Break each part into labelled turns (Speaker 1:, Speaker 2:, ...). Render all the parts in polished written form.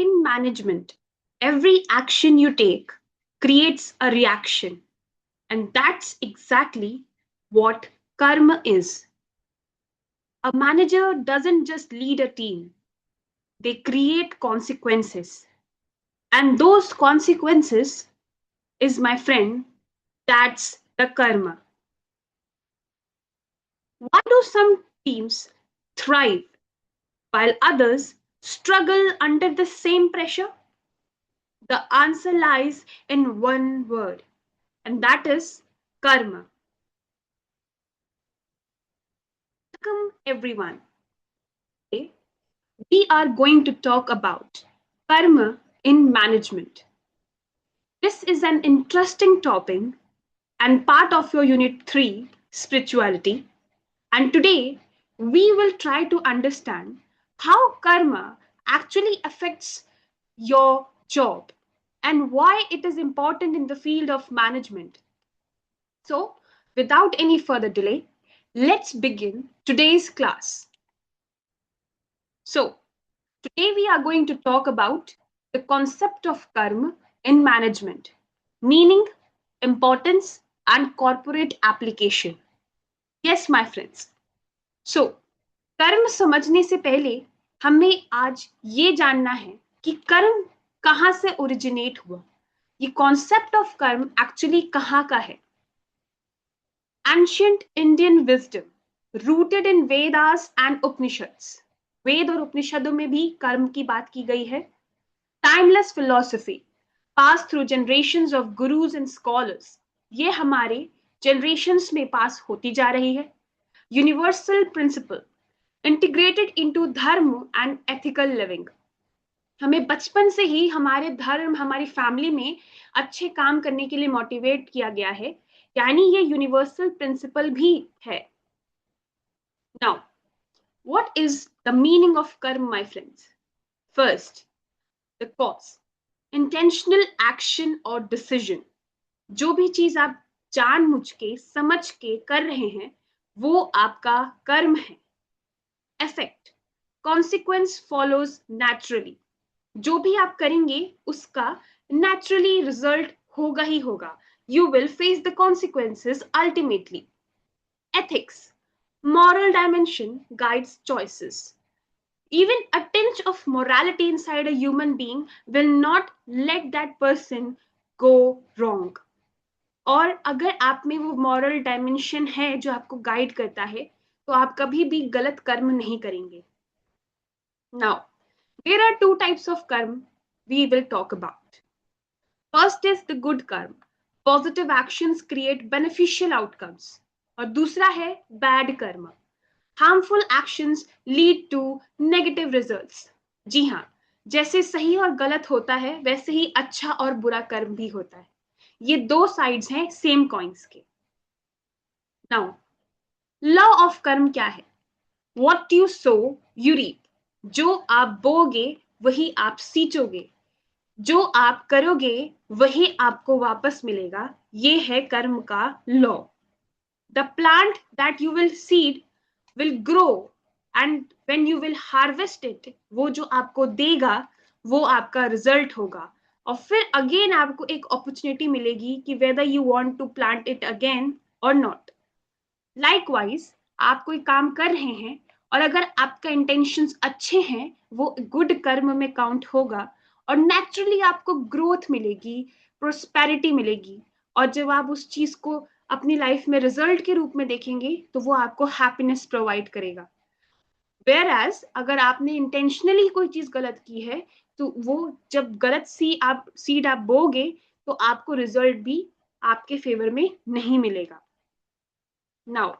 Speaker 1: In management, every action you take creates a reaction, and that's exactly what karma is. A manager doesn't just lead a team, they create consequences. And those consequences is, my friend, that's the karma. Why do some teams thrive while others struggle under the same pressure? The answer lies in one word, and that is karma. Welcome, everyone. Today, we are going to talk about karma in management. This is an interesting topic and part of your Unit 3, Spirituality. And today, we will try to understand how karma actually affects your job and why it is important in the field of management. So, without any further delay, let's begin today's class. So, today we are going to talk about the concept of karma in management, meaning, importance, and corporate application. Yes, my friends. So, कर्म समझने से पहले हमें आज ये जानना है कि कर्म कहाँ से ओरिजिनेट हुआ, ये कॉन्सेप्ट ऑफ कर्म एक्चुअली कहाँ का है. Ancient Indian wisdom rooted in Vedas and Upanishads. Veda और उपनिषदों में भी कर्म की बात की गई है. Timeless philosophy pass through generations of gurus and scholars, ये हमारे जनरेशंस में पास होती जा रही है. Universal principle integrated into dharma and ethical living. हमें बचपन से ही हमारे धर्म, हमारी फैमिली में अच्छे काम करने के लिए मोटिवेट किया गया है, यानी ये यूनिवर्सल प्रिंसिपल भी है. Now, what is the meaning of karma, my friends? First, the cause, intentional action और डिसीजन. जो भी चीज आप जानबूझ के, समझ के कर रहे हैं, वो आपका कर्म है. Effect, consequence follows naturally. जो भी आप करेंगे उसका naturally result होगा ही होगा. You will face the consequences ultimately. Ethics, moral dimension guides choices. Even a tinge of morality inside a human being will not let that person go wrong. और अगर आप में वो moral dimension है जो आपको guide करता है, तो आप कभी भी गलत कर्म नहीं करेंगे. Now, there are two types of karma we will talk about. First is the good karma. Positive actions create beneficial outcomes. और दूसरा है bad karma. Harmful actions lead to negative results. जी हाँ, जैसे सही और गलत होता है, वैसे ही अच्छा और बुरा कर्म भी होता है. ये दो साइड्स हैं सेम कॉइन्स के. Now, लॉ ऑफ कर्म क्या है? What you sow, you reap. जो आप बोगे वही आप सींचोगे. जो आप करोगे वही आपको वापस मिलेगा. ये है कर्म का law. The plant that you will seed will grow, and when you will harvest it, वो जो आपको देगा वो आपका रिजल्ट होगा. और फिर अगेन आपको एक अपॉर्चुनिटी मिलेगी कि whether you want to plant it again or not. Likewise, आप कोई काम कर रहे हैं और अगर आपका इंटेंशंस अच्छे हैं, वो गुड कर्म में काउंट होगा और नेचुरली आपको ग्रोथ मिलेगी, प्रोस्पेरिटी मिलेगी. और जब आप उस चीज को अपनी लाइफ में रिजल्ट के रूप में देखेंगे तो वो आपको हैप्पीनेस प्रोवाइड करेगा. Whereas अगर आपने इंटेंशनली कोई चीज गलत की है, तो वो जब गलत सीड आप बोगे तो आपको रिजल्ट भी आपके फेवर में नहीं मिलेगा. नाउ,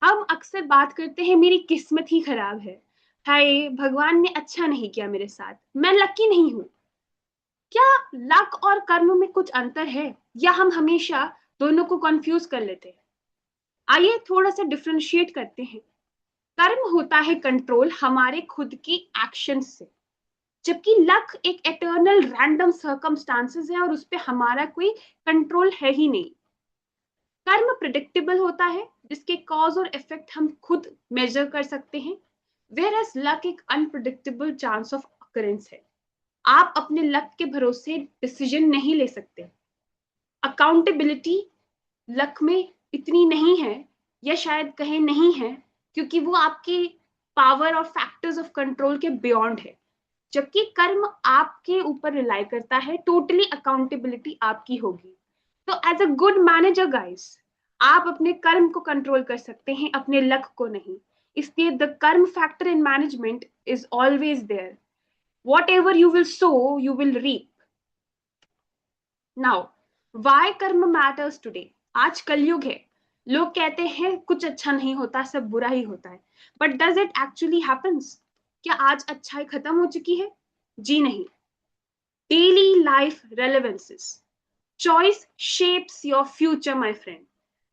Speaker 1: हम अक्सर बात करते हैं मेरी किस्मत ही खराब है, हाय भगवान ने अच्छा नहीं किया मेरे साथ, मैं लकी नहीं हूं. क्या लक और कर्म में कुछ अंतर है या हम हमेशा दोनों को कंफ्यूज कर लेते हैं? आइए थोड़ा सा डिफरेंशिएट करते हैं. कर्म होता है कंट्रोल हमारे खुद की एक्शन से, जबकि लक एक एटर्नल रैंडम सर्कमस्टांसेस है और उस पर हमारा कोई कंट्रोल है ही नहीं. कर्म प्रिडिक्टेबल होता है, जिसके कॉज और इफेक्ट हम खुद मेजर कर सकते हैं, whereas luck एक अनप्रिडिक्टेबल चांस ऑफ अकरेंस है. आप अपने लक के भरोसे डिसीजन नहीं ले सकते। अकाउंटेबिलिटी लक में इतनी नहीं है, या शायद कहें नहीं है, क्योंकि वो आपके पावर और फैक्टर्स ऑफ कंट्रोल के बियॉन्ड है। जबकि कर्म आपके ऊपर रिलाई करता है, टोटली अकाउंटेबिलिटी आपकी होगी। तो as a good manager guys, आप अपने कर्म को कंट्रोल कर सकते हैं, अपने लक को नहीं। इसलिए the karma factor in management is always there. Whatever you will sow you will reap. Now why karma matters today. आज कलयुग है, लोग कहते हैं कुछ अच्छा नहीं होता, सब बुरा ही होता है, but does it actually happens? क्या आज अच्छाई खत्म हो चुकी है? जी नहीं। Daily life relevances, choice shapes your future my friend.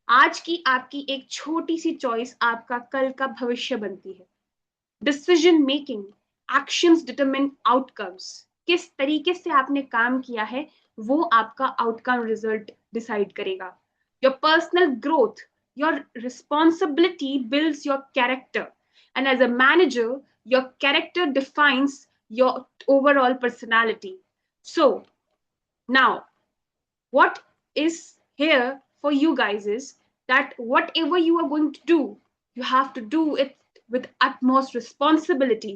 Speaker 1: आज की आपकी एक छोटी सी चॉइस आपका कल का भविष्य बनती है। Decision making, actions determine outcomes. किस तरीके से आपने काम किया है, वो आपका आउटकम रिजल्ट डिसाइड करेगा। Your personal growth, your responsibility builds your character, and as a manager your character defines your overall personality. So now what is here for you guys is that whatever you are going to do, you have to do it with utmost responsibility.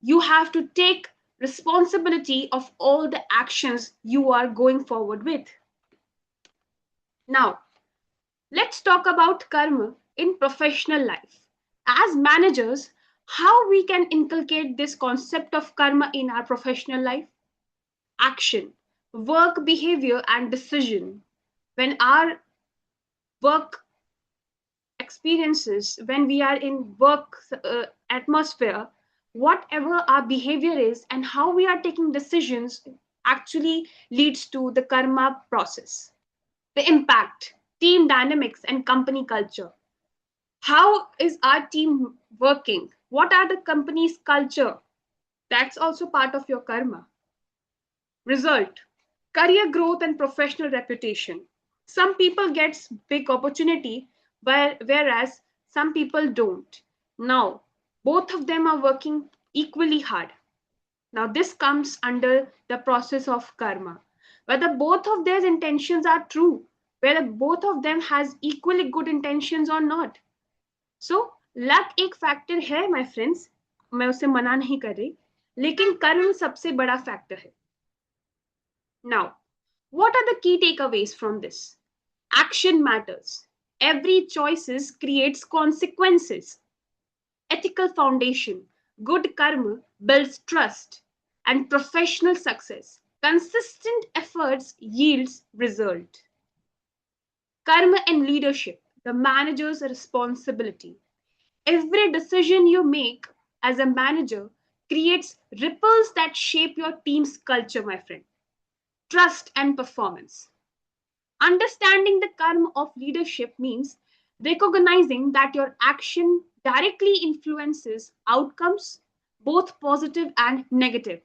Speaker 1: You have to take responsibility of all the actions you are going forward with. Now, let's talk about karma in professional life. As managers, how we can inculcate this concept of karma in our professional life? Action, work behavior, and decision. When our work experiences, when we are in work atmosphere, whatever our behavior is and how we are taking decisions actually leads to the karma process. The impact, team dynamics, and company culture. How is our team working? What are the company's culture? That's also part of your karma. Result, career growth and professional reputation. Some people get big opportunity, whereas some people don't. Now, both of them are working equally hard. Now, this comes under the process of karma. Whether both of their intentions are true, whether both of them has equally good intentions or not. So, luck एक factor है my friends, मैं उसे मना नहीं कर रही, लेकिन कर्म सबसे बड़ा फैक्टर है. Now, what are the key takeaways from this? Action matters. Every choices creates consequences. Ethical foundation. Good karma builds trust and professional success. Consistent efforts yields result. Karma and leadership. The manager's responsibility. Every decision you make as a manager creates ripples that shape your team's culture, my friend. Trust and performance. Understanding the karma of leadership means recognizing that your action directly influences outcomes, both positive and negative.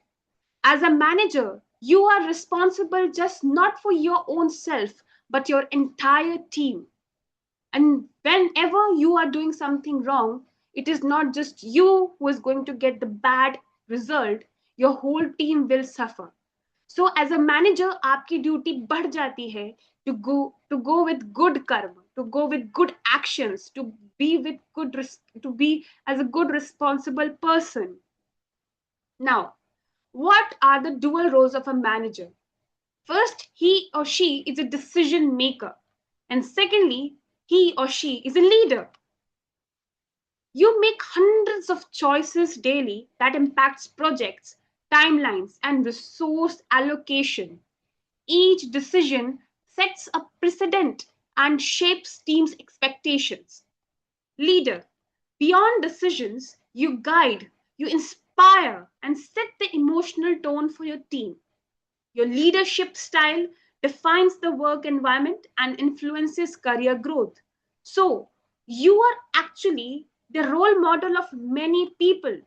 Speaker 1: As a manager, you are responsible just not for your own self, but your entire team. And whenever you are doing something wrong, it is not just you who is going to get the bad result, your whole team will suffer. So as a manager, आपकी duty बढ़ जाती है to go with good karma, to go with good actions, to be with to be as a good responsible person. Now, what are the dual roles of a manager? First, he or she is a decision maker, and secondly, he or she is a leader. You make hundreds of choices daily that impacts projects, timelines, and resource allocation. Each decision sets a precedent and shapes team's expectations. Leader, beyond decisions, you guide, you inspire, and set the emotional tone for your team. Your leadership style defines the work environment and influences career growth. So, you are actually the role model of many people.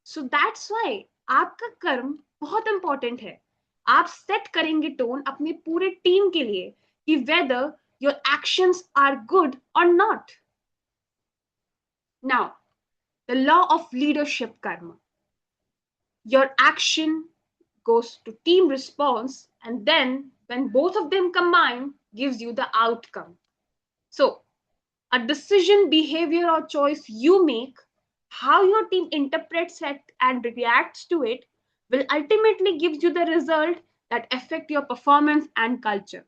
Speaker 1: So that's why आपका कर्म बहुत important है. आप set करेंगे tone अपने पूरे team के लिए कि whether your actions are good or not. Now, the law of leadership karma. Your action goes to team response, and then when both of them combine, gives you the outcome. So, a decision, behavior, or choice you make, how your team interprets it and reacts to it, will ultimately give you the result that affect your performance and culture.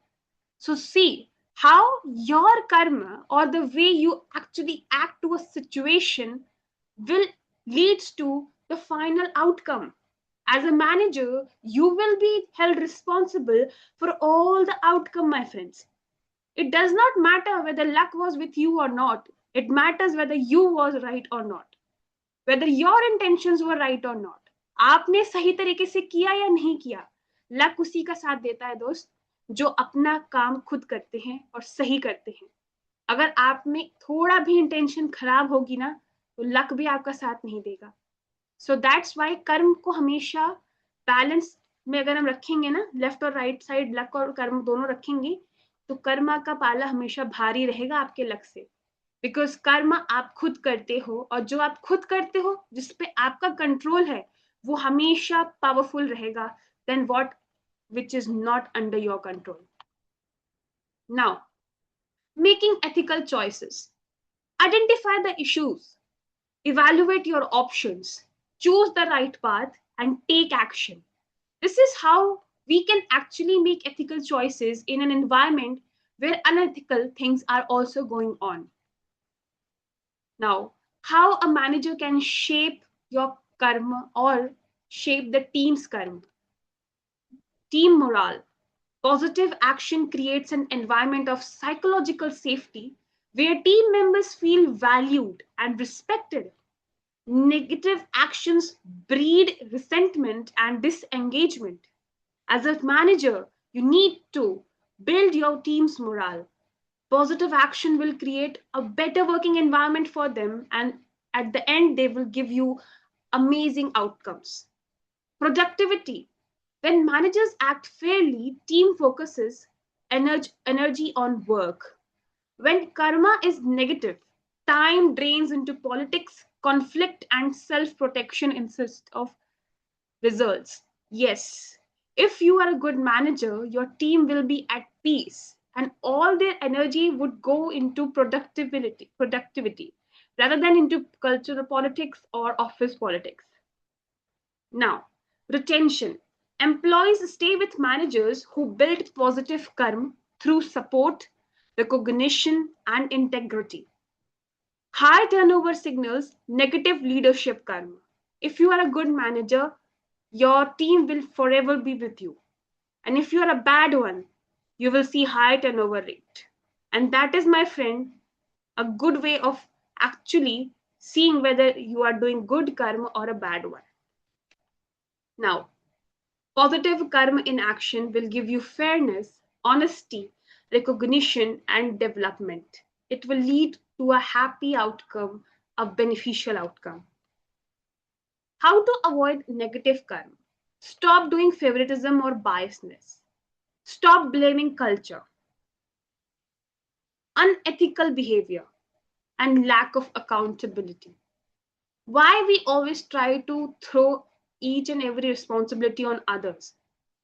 Speaker 1: So see how your karma or the way you actually act to a situation will leads to the final outcome. As a manager, you will be held responsible for all the outcome, my friends. It does not matter whether luck was with you or not. It matters whether you was right or not. Whether your intentions were right or not. आपने सही तरीके से किया या नहीं किया, luck उसी का साथ देता है दोस्त जो अपना काम खुद करते हैं और सही करते हैं. अगर आप में थोड़ा भी इंटेंशन खराब होगी ना, तो लक भी आपका साथ नहीं देगा. सो दैट्स वाई कर्म को हमेशा बैलेंस में अगर हम रखेंगे ना, लेफ्ट और राइट साइड लक और कर्म दोनों रखेंगे, तो कर्मा का पाला हमेशा भारी रहेगा आपके लक से. बिकॉज कर्म आप खुद करते हो, और जो आप खुद करते हो जिसपे आपका कंट्रोल है, वो हमेशा पावरफुल रहेगा then what which is not under your control. Now, making ethical choices. Identify the issues, evaluate your options, choose the right path, and take action. This is how we can actually make ethical choices in an environment where unethical things are also going on. Now, how a manager can shape your karma or shape the team's karma. Team morale. Positive action creates an environment of psychological safety where team members feel valued and respected. Negative actions breed resentment and disengagement. As a manager, you need to build your team's morale. Positive action will create a better working environment for them, and at the end, they will give you amazing outcomes. Productivity. When managers act fairly, team focuses energy on work. When karma is negative, time drains into politics, conflict, and self protection instead of results. Yes, if you are a good manager, your team will be at peace and all their energy would go into productivity rather than into cultural politics or office politics. Now, retention. Employees stay with managers who build positive karma through support, recognition, and integrity. High turnover signals negative leadership karma. If you are a good manager, your team will forever be with you. And if you are a bad one, you will see high turnover rate. And that is, my friend, a good way of actually seeing whether you are doing good karma or a bad one. Now, positive karma in action will give you fairness, honesty, recognition, and development. It will lead to a happy outcome, a beneficial outcome. How to avoid negative karma? Stop doing favoritism or biasness. Stop blaming culture, unethical behavior, and lack of accountability. Why we always try to throw each and every responsibility on others?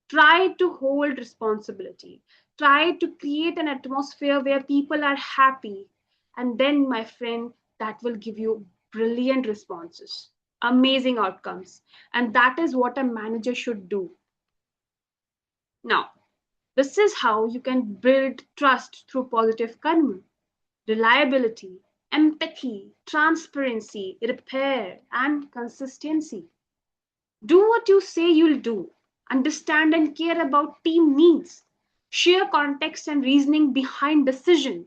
Speaker 1: Try to hold responsibility. Try to create an atmosphere where people are happy. And then, my friend, that will give you brilliant responses, amazing outcomes. And that is what a manager should do. Now, this is how you can build trust through positive karma, reliability, empathy, transparency, repair, and consistency. Do what you say you'll do. Understand and care about team needs. Share context and reasoning behind decision.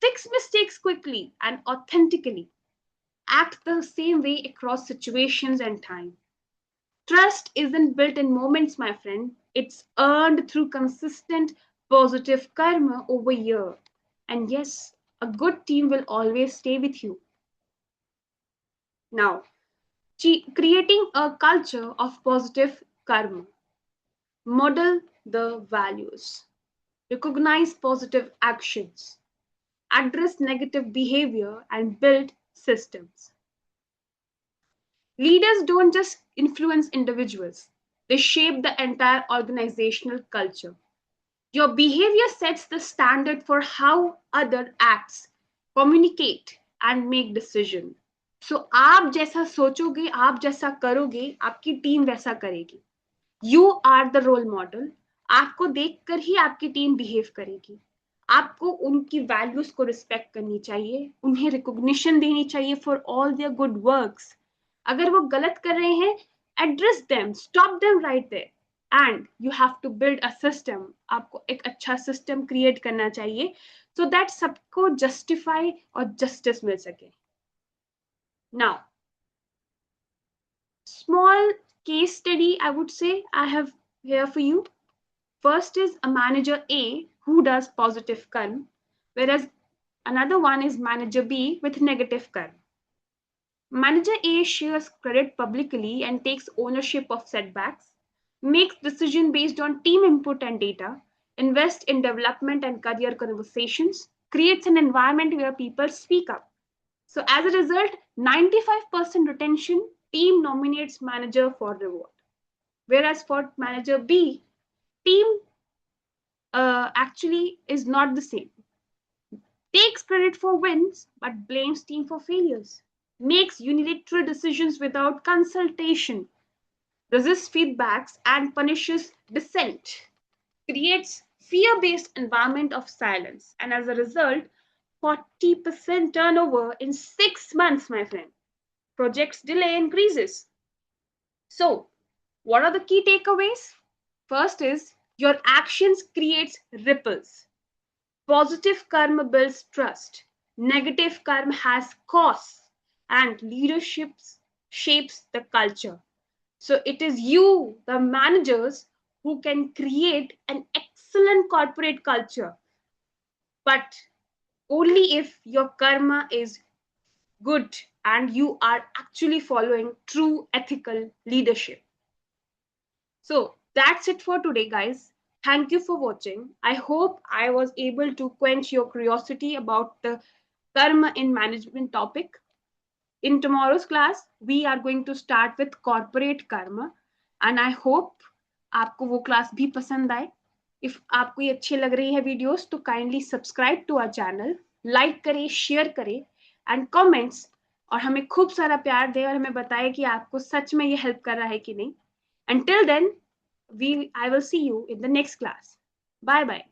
Speaker 1: Fix mistakes quickly and authentically. Act the same way across situations and time. Trust isn't built in moments, my friend. It's earned through consistent positive karma over year. And yes, a good team will always stay with you. Now, creating a culture of positive karma. Model the values. Recognize positive actions. Address negative behavior and build systems. Leaders don't just influence individuals, They shape the entire organizational culture. Your behavior sets the standard for how other acts, communicate and make decision. So आप जैसा सोचोगे, आप जैसा करोगे, आपकी team वैसा करेगी. You are the role model. आपको देखकर ही आपकी टीम बिहेव करेगी. आपको उनकी वैल्यूज को रिस्पेक्ट करनी चाहिए, उन्हें रिकॉग्निशन देनी चाहिए for all their good works. अगर वो गलत कर रहे हैं, address them, stop them right there, and you have to build a system. आपको एक अच्छा सिस्टम क्रिएट करना चाहिए सो दैट सबको जस्टिफाई और जस्टिस मिल सके. Now small case study I would say I have here for you. First is a manager A who does positive karma, whereas another one is manager B with negative karma. Manager A shares credit publicly and takes ownership of setbacks, makes decisions based on team input and data, invests in development and career conversations, creates an environment where people speak up. So as a result, 95% retention, team nominates manager for reward. Whereas for manager B, team actually is not the same. Takes credit for wins but blames team for failures. Makes unilateral decisions without consultation. Resists feedbacks and punishes dissent. Creates fear-based environment of silence. And as a result, 40% turnover in 6 months, my friend. Projects delay increases. So, what are the key takeaways? First is your actions creates ripples. Positive karma builds trust. Negative karma has costs, and leadership shapes the culture. So it is you, the managers, who can create an excellent corporate culture, but only if your karma is good and you are actually following true ethical leadership. So that's it for today, guys. Thank you for watching. I hope I was able to quench your curiosity about the karma in management topic. In tomorrow's class, we are going to start with corporate karma, and I hope आपको वो class भी पसंद आए. If आपको ये अच्छी लग रही है वीडियोस तो kindly subscribe to our channel, like करें, share करें and comments, और हमें खूब सारा प्यार दें और हमें बताएं कि आपको सच में ये हेल्प कर रहा है कि नहीं. Until then, I will see you in the next class. Bye bye.